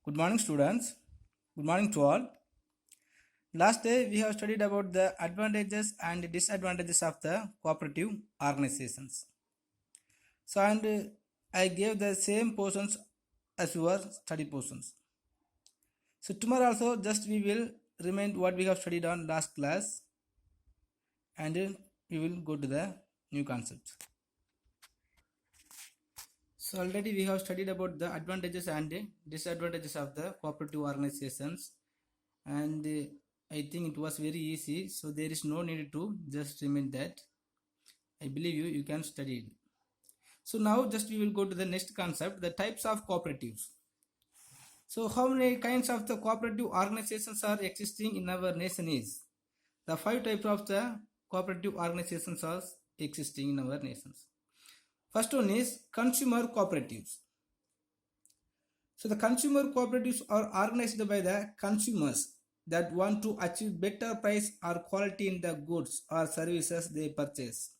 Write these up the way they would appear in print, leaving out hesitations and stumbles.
Good morning, students. Good morning to all. Last day we have studied about the advantages and disadvantages of the cooperative organizations. So, and I gave the same portions as your study portions. So, tomorrow also just we will remind what we have studied on last class and we will go to the new concepts. So, already we have studied about the advantages and disadvantages of the cooperative organizations, and I think it was very easy, so there is no need to just remind that. I believe you can study it. So now just we will go to the next concept, the types of cooperatives. So how many kinds of the cooperative organizations are existing in our nation is? The 5 types of the cooperative organizations are existing in our nations. First one is consumer cooperatives. So the consumer cooperatives are organized by the consumers that want to achieve better price or quality in the goods or services they purchase.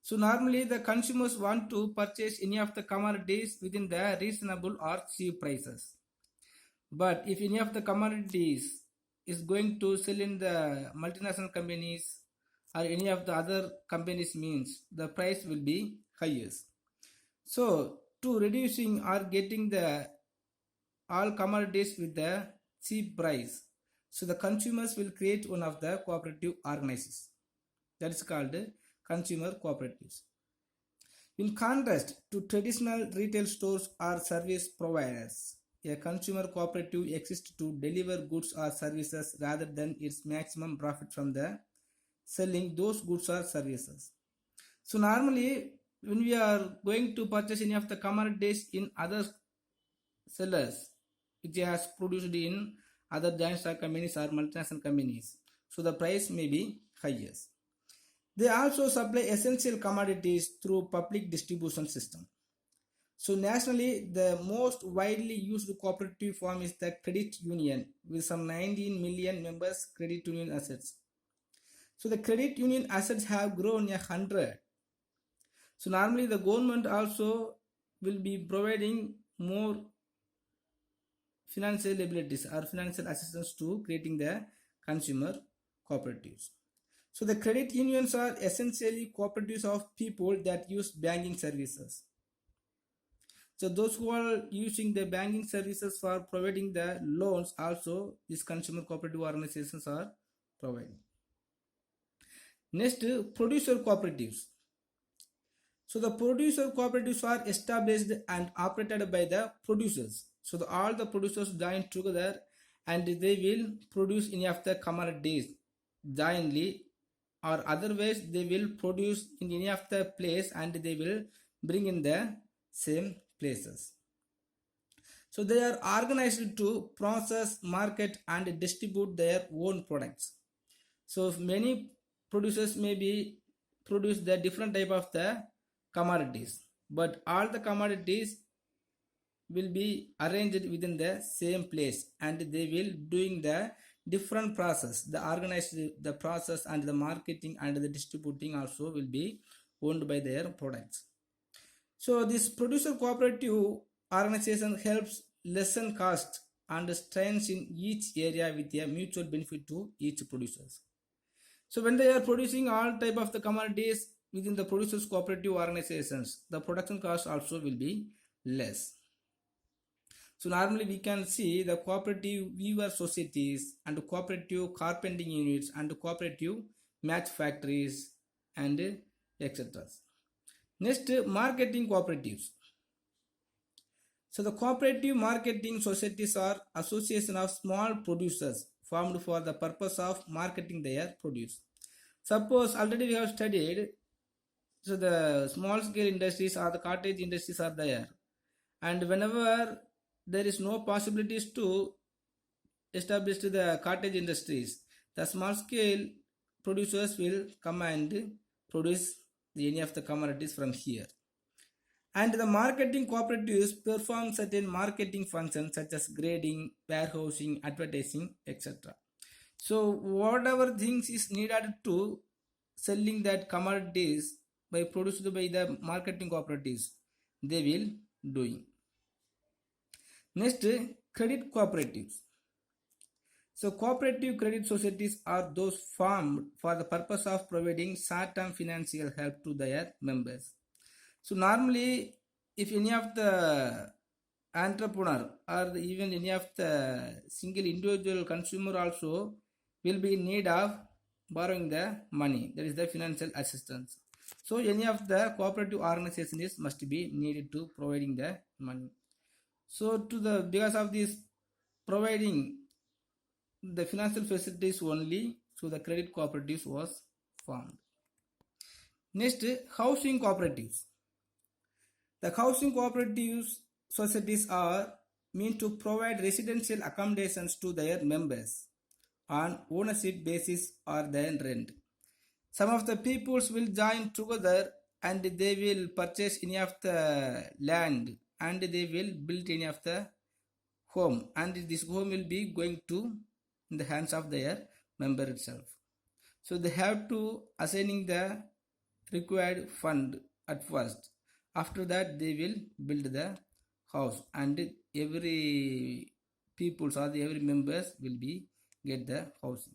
So normally the consumers want to purchase any of the commodities within the reasonable or cheap prices. But if any of the commodities is going to sell in the multinational companies or any of the other companies, means the price will be highest. So to reducing or getting the all commodities with the cheap price, so the consumers will create one of the cooperative organizations, that is called consumer cooperatives. In contrast to traditional retail stores or service providers, a consumer cooperative exists to deliver goods or services rather than its maximum profit from the selling those goods or services. So normally when we are going to purchase any of the commodities in other sellers which has produced in other giant stock companies or multinational companies, so the price may be highest. They also supply essential commodities through public distribution system. So nationally, the most widely used cooperative form is the credit union with some 19 million members credit union assets. So the credit union assets have grown 100. So normally the government also will be providing more financial abilities or financial assistance to creating the consumer cooperatives. So the credit unions are essentially cooperatives of people that use banking services. So those who are using the banking services for providing the loans, also these consumer cooperative organizations are providing. Next, producer cooperatives. So the producer cooperatives are established and operated by the producers. So all the producers join together and they will produce any of the commodities jointly, or otherwise they will produce in any of the place and they will bring in the same places. So they are organized to process, market and distribute their own products. So many producers may be produce the different type of the commodities, but all the commodities will be arranged within the same place and they will doing the different process, the organized the process and the marketing and the distributing also will be owned by their products. So this producer cooperative organization helps lessen cost and strengths in each area with a mutual benefit to each producers. So when they are producing all type of the commodities within the producers cooperative organizations, the production cost also will be less. So normally we can see the cooperative weaver societies and cooperative carpenting units and cooperative match factories and etc. Next, marketing cooperatives. So the cooperative marketing societies are association of small producers formed for the purpose of marketing their produce. Suppose already we have studied, so the small scale industries or the cottage industries are there, and whenever there is no possibilities to establish the cottage industries, the small scale producers will come and produce any of the commodities from here. And the marketing cooperatives perform certain marketing functions such as grading, warehousing, advertising, etc. So whatever things is needed to selling that commodities by produced by the marketing cooperatives, they will doing. Next, Credit cooperatives. So cooperative credit societies are those formed for the purpose of providing short-term financial help to their members. So normally, if any of the entrepreneur or even any of the single individual consumer also will be in need of borrowing the money, that is the financial assistance. So any of the cooperative organizations must be needed to providing the money. So because of this providing the financial facilities only, so the credit cooperatives was formed. Next, housing cooperatives. The housing cooperatives societies are meant to provide residential accommodations to their members on ownership basis or then rent. Some of the peoples will join together and they will purchase any of the land and they will build any of the home, and this home will be going to in the hands of their member itself. So they have to assigning the required fund at first. After that they will build the house and every peoples or every members will be get the housing.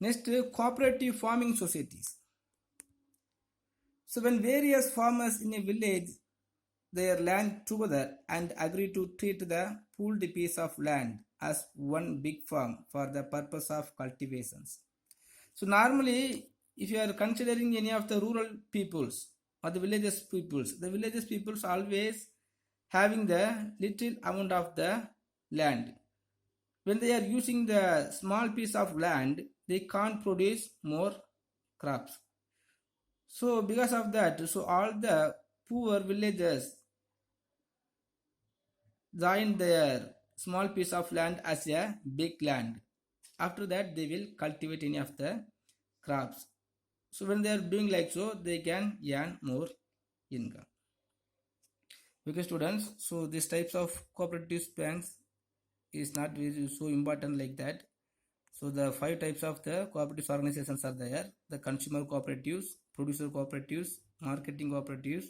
Next, cooperative farming societies. So when various farmers in a village their land together and agree to treat the pooled piece of land as one big farm for the purpose of cultivations. So normally, if you are considering any of the rural peoples or the villages peoples always having the little amount of the land. When they are using the small piece of land, they can't produce more crops. So because of that, so all the poor villagers join their small piece of land as a big land. After that, they will cultivate any of the crops. So when they are doing like so, they can earn more income. Okay, students. So these types of cooperative banks is not really so important like that. So the 5 types of the cooperative organizations are there: the consumer cooperatives, producer cooperatives, marketing cooperatives,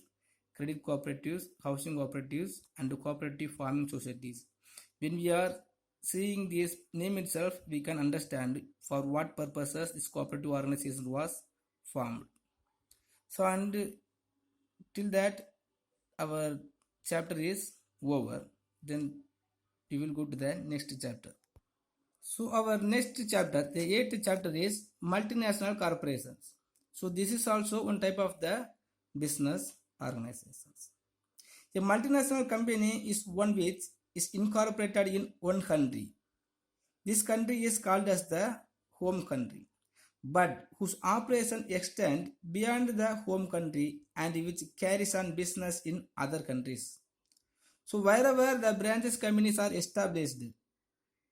credit cooperatives, housing cooperatives, and the cooperative farming societies. When we are seeing this name itself, we can understand for what purposes this cooperative organization was formed. So and till that our chapter is over, then we will go to the next chapter. So our next chapter, the 8th chapter is multinational corporations. So this is also one type of the business organizations. A multinational company is one which is incorporated in one country. This country is called as the home country, but whose operation extend beyond the home country and which carries on business in other countries. So wherever the branches companies are established,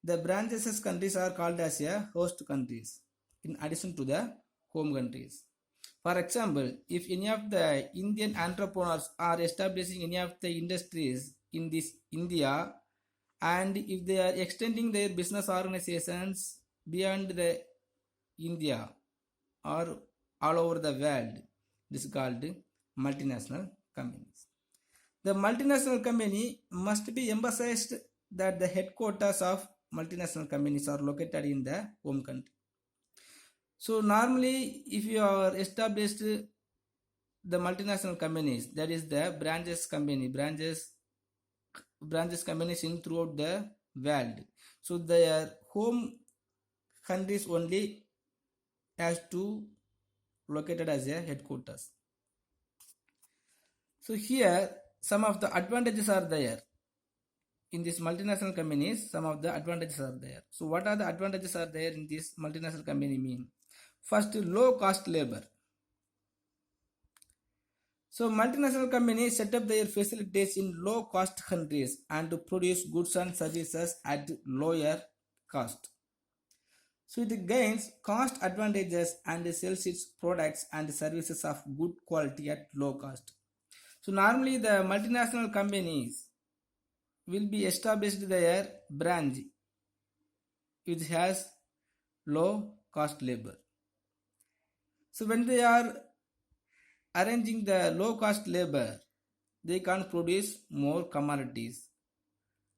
the branches countries are called as a host countries in addition to the home countries. For example, if any of the Indian entrepreneurs are establishing any of the industries in this India, and if they are extending their business organizations beyond the India or all over the world, this is called multinational companies. The multinational company must be emphasized that the headquarters of multinational companies are located in the home country. So normally if you are established the multinational companies, that is the branches companies in throughout the world, so their home countries only has to located as a headquarters. So here some of the advantages are there in these multinational companies. Some of the advantages are there. So what are the advantages are there in this multinational company mean? First, low cost labor. So multinational companies set up their facilities in low cost countries and to produce goods and services at lower cost. So it gains cost advantages and sells its products and services of good quality at low cost. So normally the multinational companies will be established their branch which has low cost labor. So when they are arranging the low cost labor, they can produce more commodities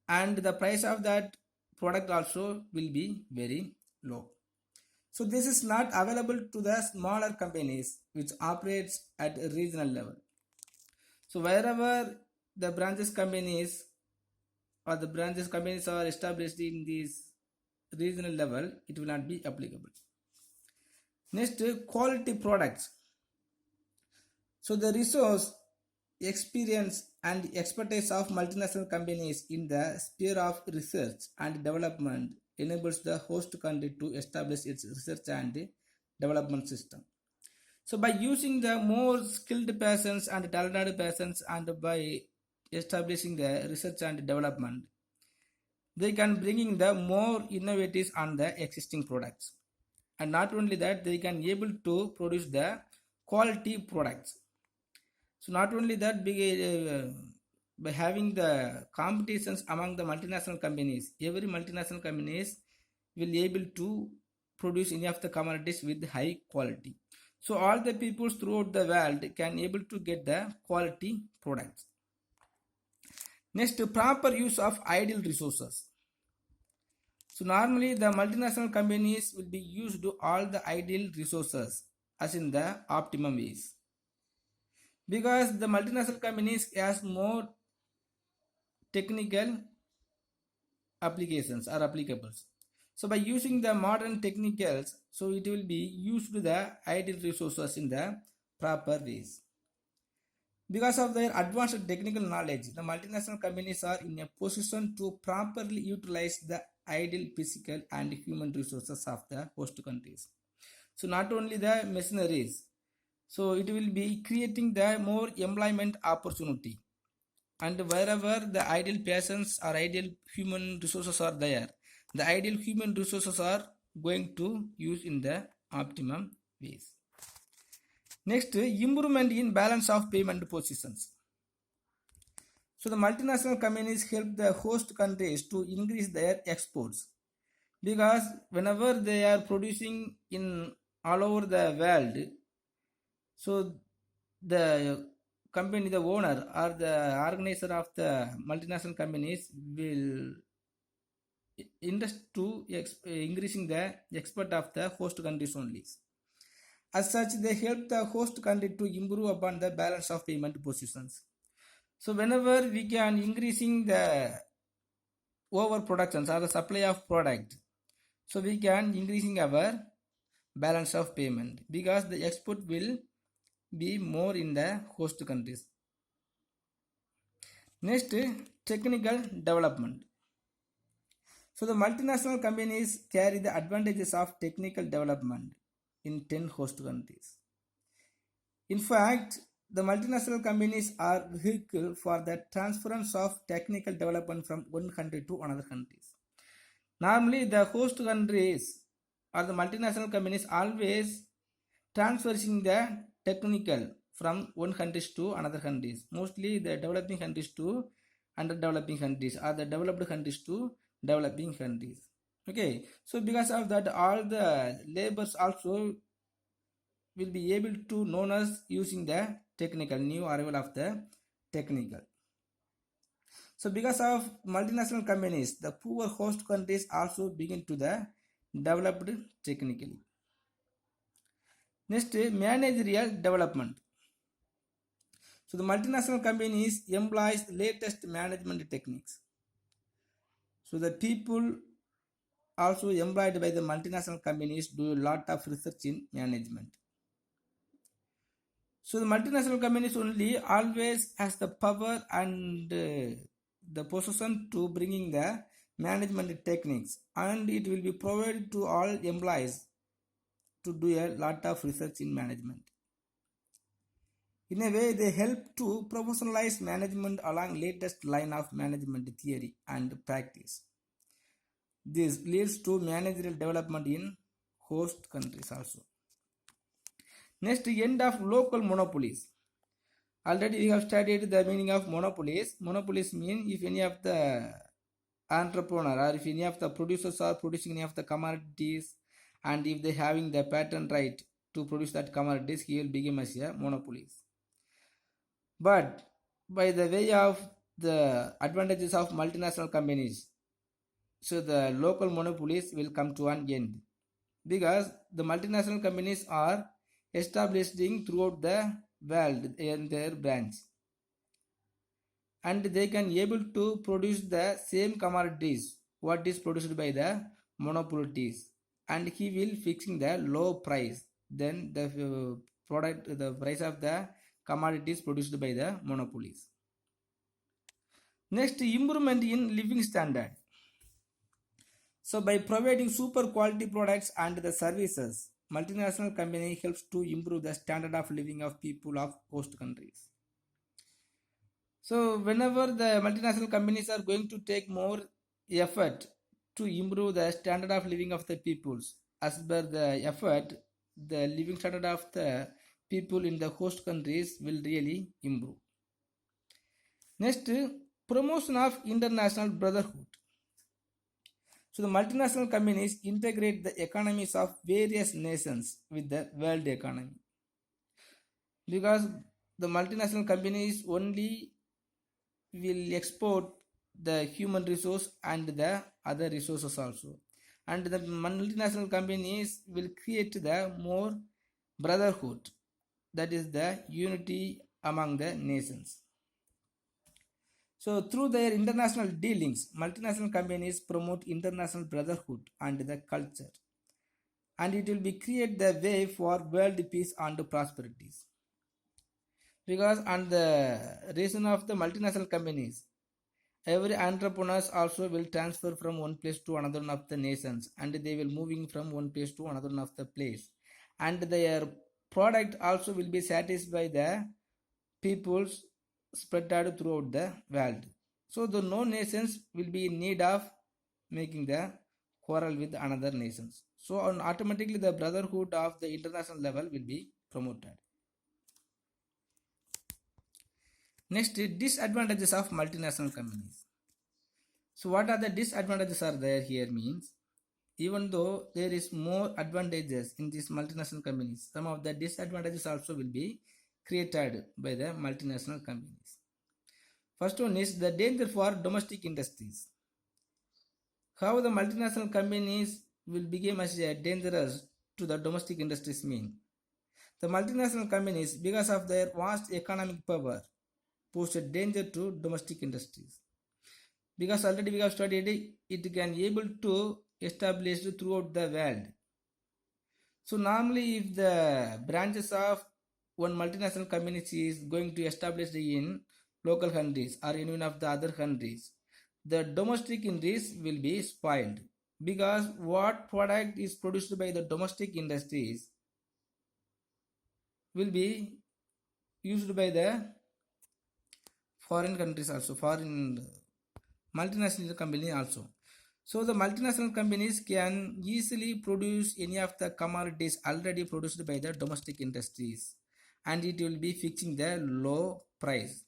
and the price of that product also will be very low. So this is not available to the smaller companies which operates at a regional level. So wherever the branches companies or the branches companies are established in this regional level, it will not be applicable. Next, quality products. So the resource, experience and expertise of multinational companies in the sphere of research and development enables the host country to establish its research and development system. So by using the more skilled persons and talented persons and by establishing the research and development, they can bringing the more innovatives on the existing products. And not only that, they can able to produce the quality products. So not only that, by having the competitions among the multinational companies, every multinational companies will able to produce any of the commodities with high quality. So all the peoples throughout the world can able to get the quality products. Next, proper use of idle resources. So normally the multinational companies will be used to all the idle resources as in the optimum ways. Because the multinational companies has more technical applications or applicables. So by using the modern technicals, so it will be used the idle resources in the proper ways. Because of their advanced technical knowledge, the multinational companies are in a position to properly utilize the idle physical and human resources of the host countries. So not only the machineries, so it will be creating the more employment opportunity. And wherever the ideal persons or ideal human resources are there, the ideal human resources are going to use in the optimum ways. Next, improvement in balance of payment positions. So the multinational companies help the host countries to increase their exports, because whenever they are producing in all over the world, so the company, the owner or the organizer of the multinational companies will invest to increasing the export of the host countries only. As such, they help the host country to improve upon the balance of payment positions. So whenever we can increasing the overproductions or the supply of product, so we can increasing our balance of payment, because the export will be more in the host countries. Next, technical development. So the multinational companies carry the advantages of technical development in 10 host countries. In fact, the multinational companies are vehicle for the transference of technical development from one country to another countries. Normally, the host countries or the multinational companies always transferring the technical from one countries to another countries. Mostly the developing countries to underdeveloping countries, or the developed countries to developing countries. Okay, so because of that, all the labors also will be able to known as using the technical, new arrival of the technical. So because of multinational companies, the poor host countries also begin to the developed technically. Next, managerial development. So the multinational companies employs latest management techniques. So the people also employed by the multinational companies do a lot of research in management. So the multinational companies only always has the power and the position to bringing the management techniques, and it will be provided to all employees to do a lot of research in management. In a way, they help to professionalize management along latest line of management theory and practice. This leads to managerial development in host countries also. Next, end of local monopolies. Already we have studied the meaning of monopolies. Monopolies mean if any of the entrepreneur or if any of the producers are producing any of the commodities, and if they having the patent right to produce that commodities, he will become as a monopolies. But by the way of the advantages of multinational companies. So the local monopolies will come to an end because the multinational companies are establishing throughout the world in their branch, and they can able to produce the same commodities what is produced by the monopolies, and he will fixing the low price then the product the price of the commodities produced by the monopolies. Next, improvement in living standard. So by providing super quality products and the services, multinational company helps to improve the standard of living of people of host countries. So whenever the multinational companies are going to take more effort to improve the standard of living of the peoples, as per the effort, the living standard of the people in the host countries will really improve. Next, promotion of international brotherhood. So the multinational companies integrate the economies of various nations with the world economy, because the multinational companies only will export the human resource and the other resources also, and the multinational companies will create the more brotherhood, that is the unity among the nations. So through their international dealings, multinational companies promote international brotherhood and the culture, and it will be create the way for world peace and prosperities. Because on the reason of the multinational companies, every entrepreneurs also will transfer from one place to another of the nations, and they will moving from one place to another of the place, and their product also will be satisfied by the peoples spread out throughout the world. So the no nations will be in need of making the quarrel with another nations. So automatically the brotherhood of the international level will be promoted. Next, disadvantages of multinational companies. So what are the disadvantages are there here means, even though there is more advantages in these multinational companies, some of the disadvantages also will be created by the multinational companies. First one is the danger for domestic industries. How the multinational companies will become as dangerous to the domestic industries mean. The multinational companies, because of their vast economic power, pose a danger to domestic industries. Because already we have studied it can able to establish throughout the world. So normally if the branches of one multinational company is going to establish in local countries or in one of the other countries, the domestic industries will be spoiled, because what product is produced by the domestic industries will be used by the foreign countries also, foreign multinational company also. So the multinational companies can easily produce any of the commodities already produced by the domestic industries, and it will be fixing the low price,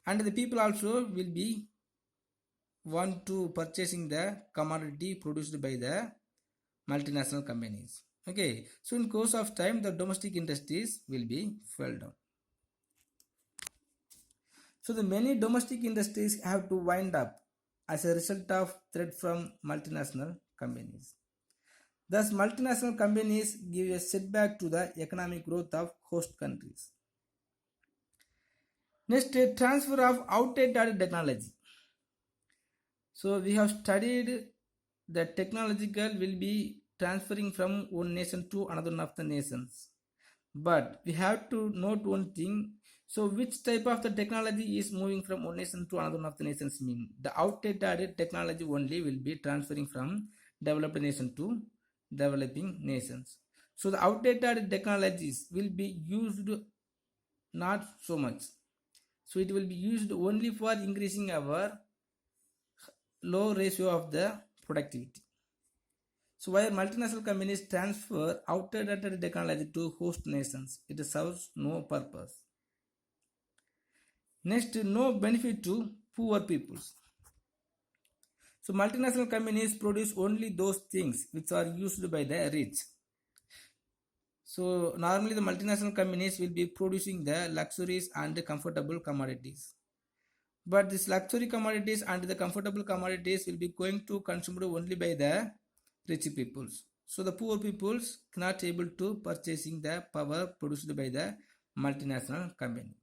and the people also will be want to purchasing the commodity produced by the multinational companies. Okay, so in course of time the domestic industries will be fell down. So the many domestic industries have to wind up as a result of threat from multinational companies. Thus, multinational companies give a setback to the economic growth of host countries. Next, a transfer of outdated technology. So we have studied that technological will be transferring from one nation to another of the nations. But we have to note one thing. So which type of the technology is moving from one nation to another of the nations mean? The outdated technology only will be transferring from developed nation to developing nations. So the outdated technologies will be used not so much. So it will be used only for increasing our low ratio of the productivity. So while multinational companies transfer outdated technology to host nations, it serves no purpose. Next, no benefit to poor peoples. So multinational companies produce only those things which are used by the rich. So normally the multinational companies will be producing the luxuries and comfortable commodities. but this luxury commodities and the comfortable commodities will be going to consumed only by the rich peoples. So the poor peoples cannot able to purchasing the power produced by the multinational company.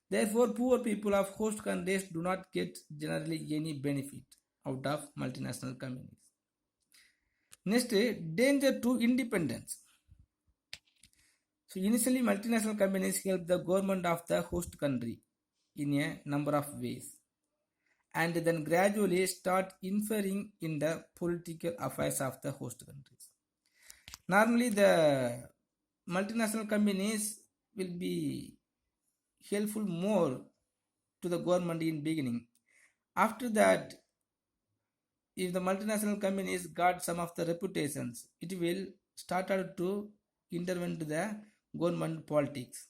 Therefore, poor people of host countries do not get generally any benefit out of multinational companies. Next, danger to independence. So initially, multinational companies help the government of the host country in a number of ways, and then gradually start interfering in the political affairs of the host countries. Normally, the multinational companies will be helpful more to the government in beginning. After that, if the multinational companies got some of the reputations, it will start to intervene to the government politics.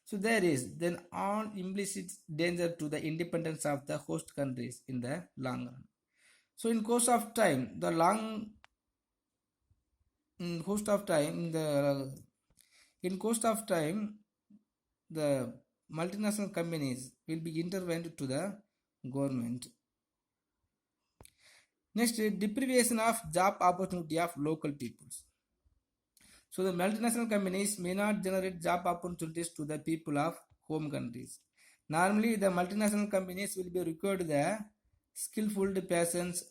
So there is then all implicit danger to the independence of the host countries in the long run. So in course of time, the long host of time, in course of time, the multinational companies will be intervened to the government. Next, deprivation of job opportunity of local peoples. So the multinational companies may not generate job opportunities to the people of home countries. Normally, the multinational companies will be required the skillful persons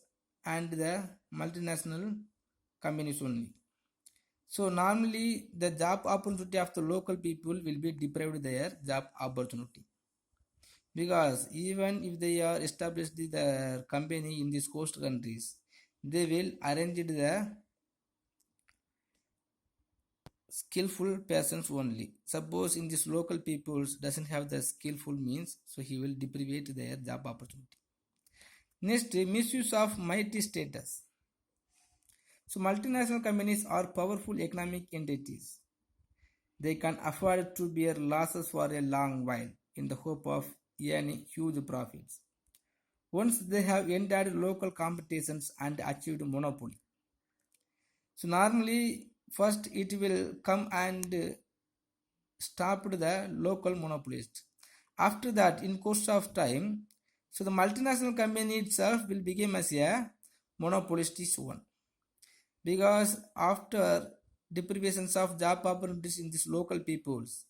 and the multinational companies only. So normally, the job opportunity of the local people will be deprived their job opportunity, because even if they are established their company in these host countries, they will arrange the skillful persons only. Suppose in this local peoples doesn't have the skillful means, so he will deprive their job opportunity. Next, misuse of mighty status. So multinational companies are powerful economic entities. They can afford to bear losses for a long while in the hope of earning huge profits. Once they have entered local competitions and achieved monopoly. So normally first it will come and stop the local monopolist. After that, in course of time, so the multinational company itself will become as a monopolistic one, because after deprivations of job opportunities in these local peoples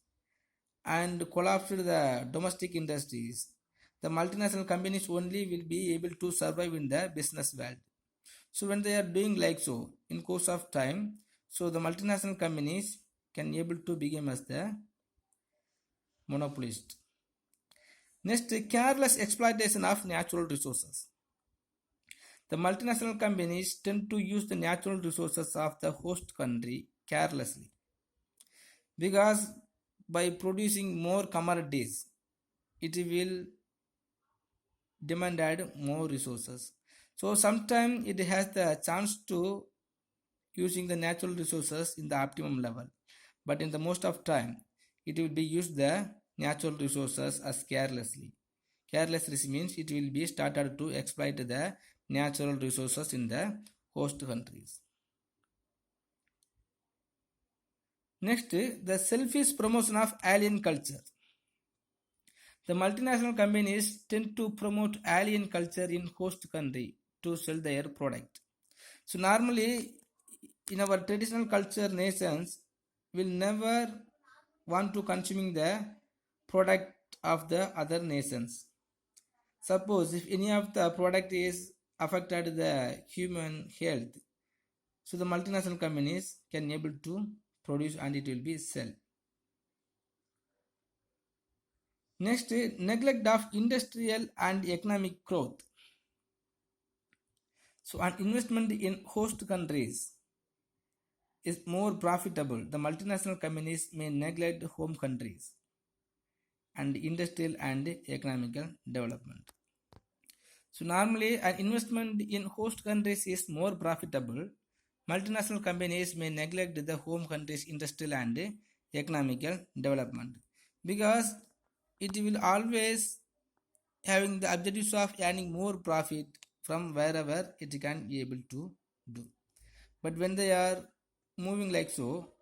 and collapse the domestic industries, the multinational companies only will be able to survive in the business world. So when they are doing like so, in course of time, so the multinational companies can able to become as the monopolist. Next, careless exploitation of natural resources. The multinational companies tend to use the natural resources of the host country carelessly, because by producing more commodities, it will demand more resources. So sometimes it has the chance to using the natural resources in the optimum level, but in the most of time, it will be used the natural resources as carelessly. Carelessly means it will be started to exploit the natural resources in the host countries. Next, the selfish promotion of alien culture. The multinational companies tend to promote alien culture in host country to sell their product. So normally in our traditional culture nations will never want to consuming the product of the other nations. Suppose if any of the product is affected the human health, so the multinational companies can able to produce and it will be sell. Next, neglect of industrial and economic growth. So an investment in host countries is more profitable. The multinational companies may neglect home countries and industrial and economical development. So normally an investment in host countries is more profitable. Multinational companies may neglect the home country's industrial and economical development, because it will always having the objectives of earning more profit from wherever it can be able to do. But when they are moving like so,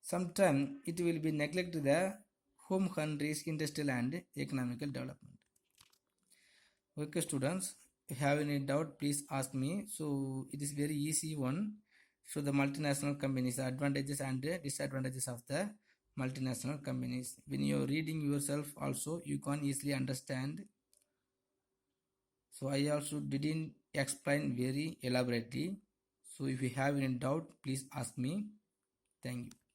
sometimes it will be neglect the home country's industrial and economical development. Okay, students, if you have any doubt, please ask me. So it is very easy one. So the multinational companies, the advantages and the disadvantages of the multinational companies. When you are reading yourself also, you can easily understand. So I also didn't explain very elaborately. So if you have any doubt, please ask me. Thank you.